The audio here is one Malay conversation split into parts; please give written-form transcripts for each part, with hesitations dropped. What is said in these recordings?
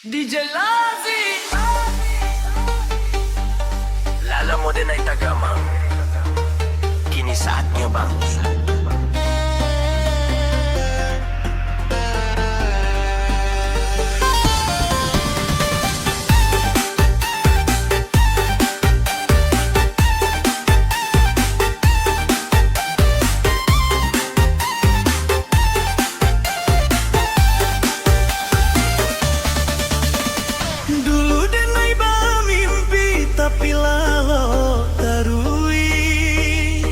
DJ Lazi. Lala mo din ay tagamang kini saatnya bangsa. Dulu denai mimpi tapi lalo tarui.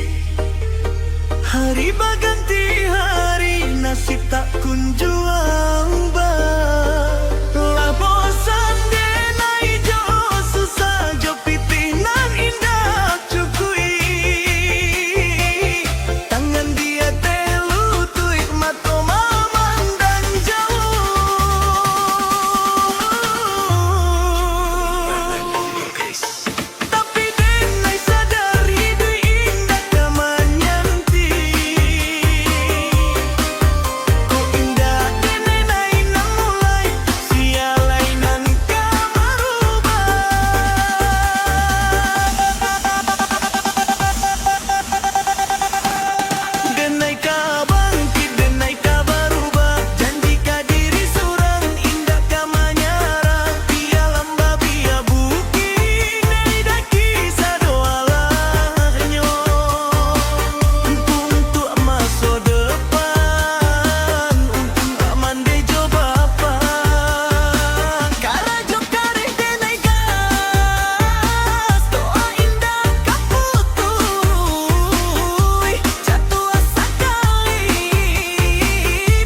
Hari baganti hari nasib tak kunjung ba. Lah bosan denai jo susah jo pitinan indah cukui. Tangan dia telutui mato mamang dan jauh. Tapi denai sadari dui indah kamanyanti. Ko indah denai nai nang mulai sialai nan ka berubah. Denai ka bangkit, denai ka berubah. Janji ka diri surang indah ka manyara. Bia lamba bia buki nei daki sadoalanyo. Untuk masa depan, untuk amande jo bapa. Kala jo kareh denai gas, doa indah ka putui. Jatuh asa kali,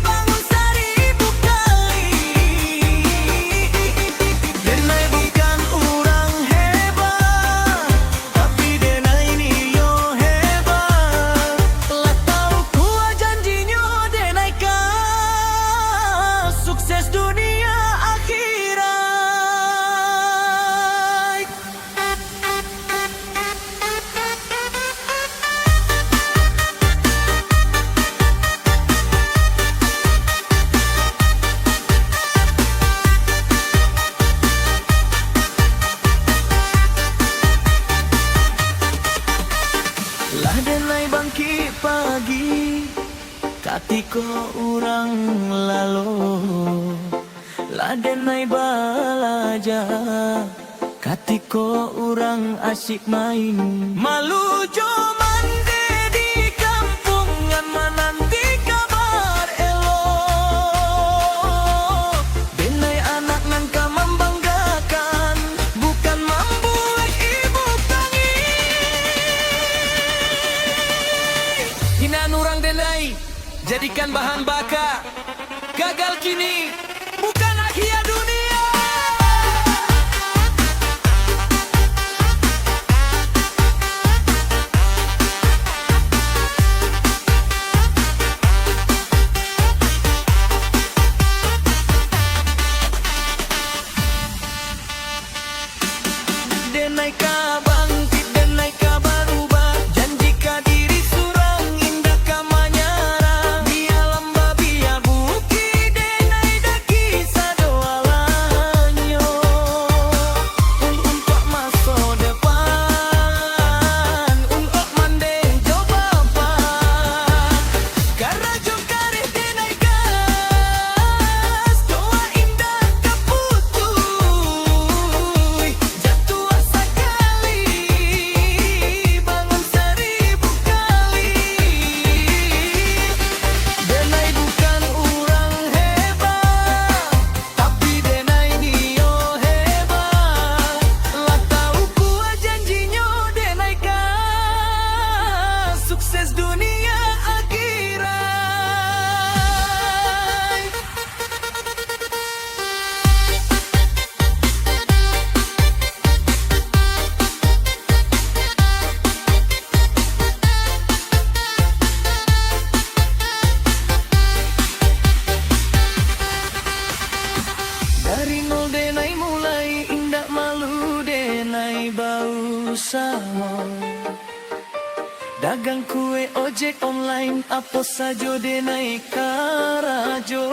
bangun seribu kali. Denai bukan orang hebat, tapi denai ni yo hebat. Lah tahu kuah janjinya denai kan sukses dunia akhirat. Lah denai bangkit pagi katiko urang lalo. Lah denai balaja katiko urang asyik main. Malu jo mande di kampungan menanti kabar elo. Denai anak nan ka membanggakan, bukan membuat ibu tangis. Hinaan orang denai jadikan bahan baka. Gagal kini bukan akhir dunia. Denai ka bangkit, denai ka berubah. Janji ka diri surang indah ka manyara. Bia lamba bia buki denai daki sadoalanyo. Untuk masa depan, untuk mande jo bapa. Karena jo kareh denai gas, doa indah ka putui. Jatuh asa kali, bangun seribu kali. Denai bukan orang hebat, tapi denai ni yo hebat. Lah tahu kuah janjinya denai kan sukses dunia akhirat. Dari nol denai mulai indah malu denai bau sama. Dagang kue ojek online apa saja denai karajo.